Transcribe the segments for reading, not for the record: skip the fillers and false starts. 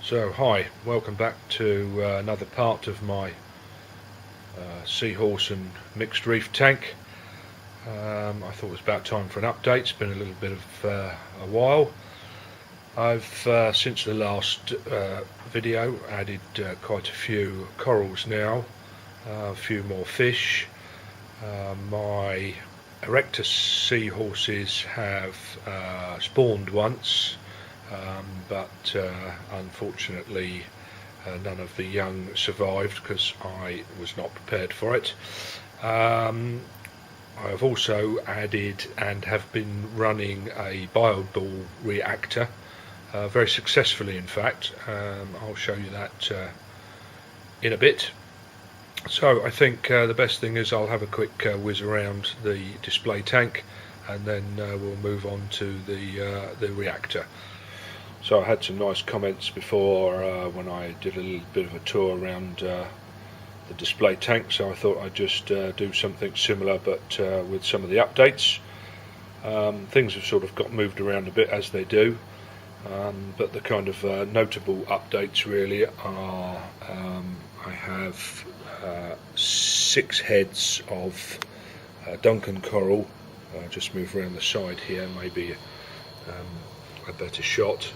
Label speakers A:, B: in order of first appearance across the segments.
A: So hi, welcome back to another part of my Seahorse and mixed reef tank. I thought it was about time for an update. It's been a little bit of a while. I've since the last video added quite a few corals now, a few more fish. My Erectus seahorses have spawned once, but unfortunately none of the young survived because I was not prepared for it. I have also added and have been running a bioball reactor very successfully, in fact. I'll show you that in a bit. So I think the best thing is I'll have a quick whiz around the display tank, and then we'll move on to the reactor. So I had some nice comments before when I did a little bit of a tour around the display tank, so I thought I'd just do something similar but with some of the updates. Things have sort of got moved around a bit, as they do, but the kind of notable updates really are I have 6 heads of Duncan coral. Just move around the side here, maybe a better shot,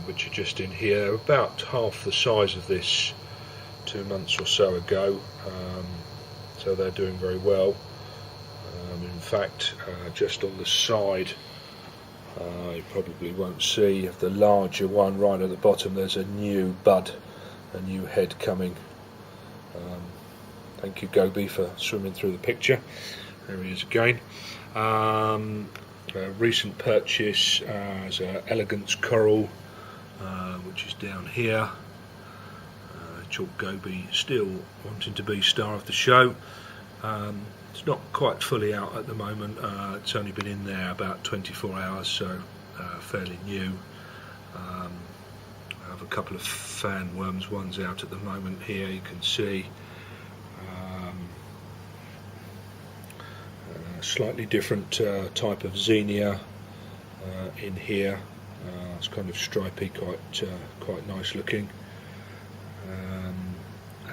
A: which are just in here, about half the size of this 2 months or so ago, so they're doing very well. In fact, just on the side, you probably won't see, of the larger one right at the bottom, there's a new bud, a new head coming. Thank you, Gobi, for swimming through the picture. There he is again. A recent purchase is Elegance coral, which is down here. Chalk Gobi still wanting to be star of the show. It's not quite fully out at the moment. It's only been in there about 24 hours, so fairly new. I have a couple of fan worms. One's out at the moment here, you can see. Slightly different type of xenia in here. It's kind of stripy, quite nice looking.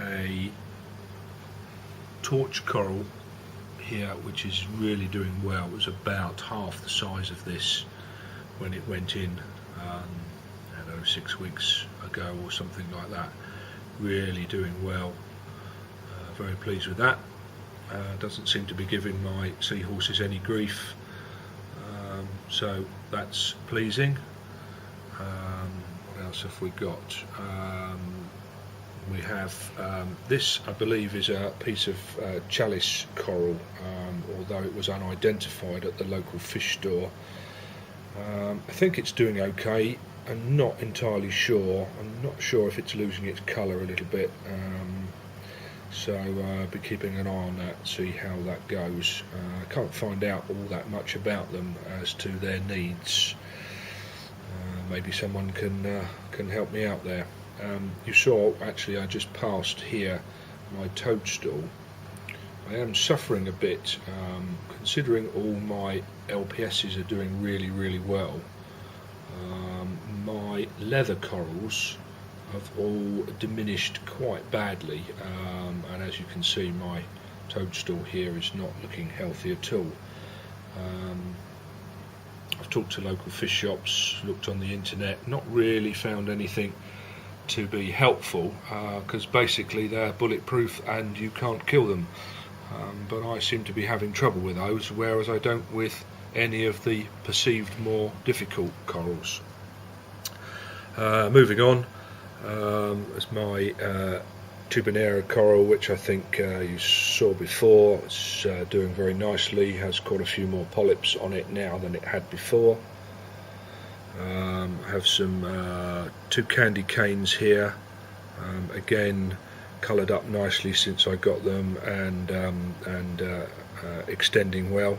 A: A torch coral here, which is really doing well. It was about half the size of this when it went in, I don't know, 6 weeks ago or something like that. Really doing well. Very pleased with that. Doesn't seem to be giving my seahorses any grief, so that's pleasing. What else have we got? We have this, I believe, is a piece of chalice coral, although it was unidentified at the local fish store. I think it's doing okay. I'm not entirely sure. I'm not sure if it's losing its colour a little bit. So I'll be keeping an eye on that, see how that goes. I can't find out all that much about them as to their needs. Maybe someone can help me out there. You saw, actually, I just passed here my toadstool. I am suffering a bit, considering all my LPSs are doing really well. My leather corals have all diminished quite badly, and as you can see, my toadstool here is not looking healthy at all. I've talked to local fish shops, looked on the internet, not really found anything to be helpful, because basically they're bulletproof and you can't kill them, but I seem to be having trouble with those, whereas I don't with any of the perceived more difficult corals. Moving on, as my Tubanera coral, which I think you saw before. It's doing very nicely, has quite a few more polyps on it now than it had before. I have some 2 candy canes here, again coloured up nicely since I got them, and extending well.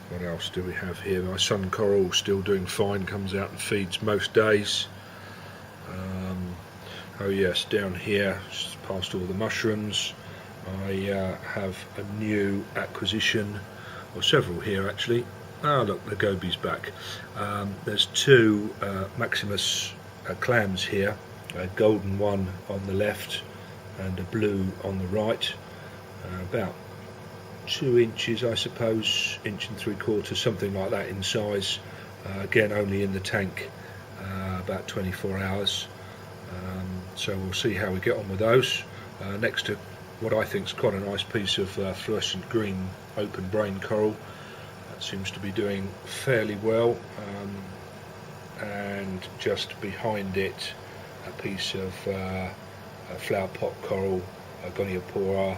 A: What else do we have here? My sun coral still doing fine, comes out and feeds most days. Oh yes, down here, just past all the mushrooms, I have a new acquisition, or several here actually. Oh look, the goby's back. There's two Maximus clams here, a golden one on the left and a blue on the right, about 2 inches I suppose, 1.75 inches, something like that in size. Again, only in the tank about 24 hours, so we'll see how we get on with those. Next to what I think is quite a nice piece of fluorescent green open brain coral. That seems to be doing fairly well, and just behind it a piece of flower pot coral, Goniopora,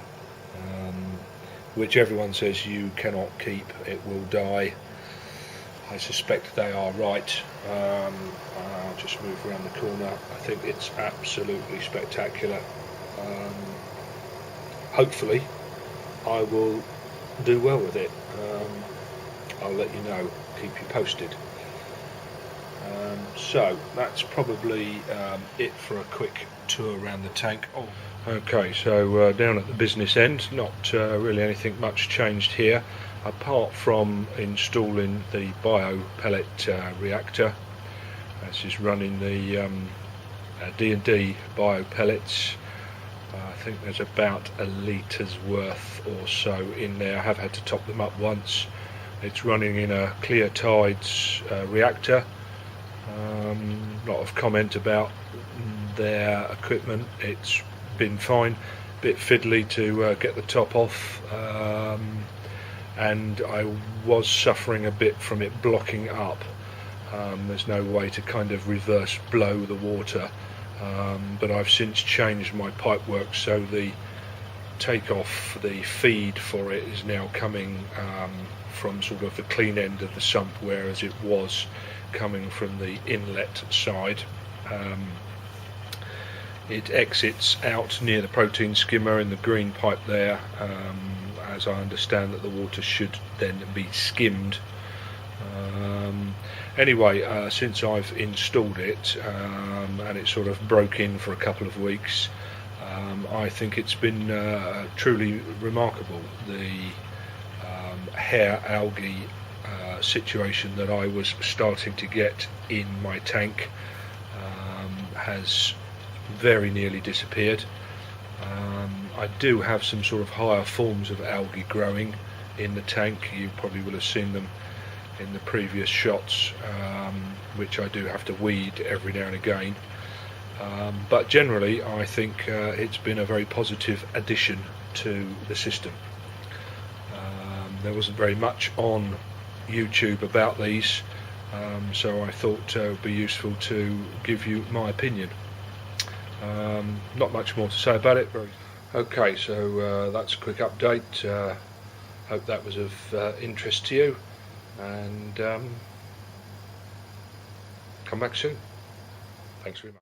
A: which everyone says you cannot keep, it will die. I suspect they are right. I'll just move around the corner. I think it's absolutely spectacular. Hopefully I will do well with it. I'll let you know, keep you posted. So that's probably it for a quick tour around the tank. Okay, so down at the business end, not really anything much changed here, apart from installing the bio pellet reactor. This is running the D&D bio pellets. I think there's about a litres worth or so in there. I have had to top them up once. It's running in a clear tides reactor. Lot of comment about their equipment. It's been fine, a bit fiddly to get the top off, and I was suffering a bit from it blocking up. There's no way to kind of reverse blow the water, but I've since changed my pipework so the takeoff, the feed for it is now coming from sort of the clean end of the sump, whereas it was coming from the inlet side. It exits out near the protein skimmer in the green pipe there, as I understand that the water should then be skimmed. Anyway, since I've installed it and it sort of broke in for a couple of weeks, I think it's been truly remarkable. The hair algae situation that I was starting to get in my tank has very nearly disappeared. I do have some sort of higher forms of algae growing in the tank. You probably will have seen them in the previous shots, which I do have to weed every now and again. But generally I think it's been a very positive addition to the system. There wasn't very much on YouTube about these, so I thought it would be useful to give you my opinion. Not much more to say about it. Okay, so that's a quick update. Hope that was of interest to you, and come back soon. Thanks very much.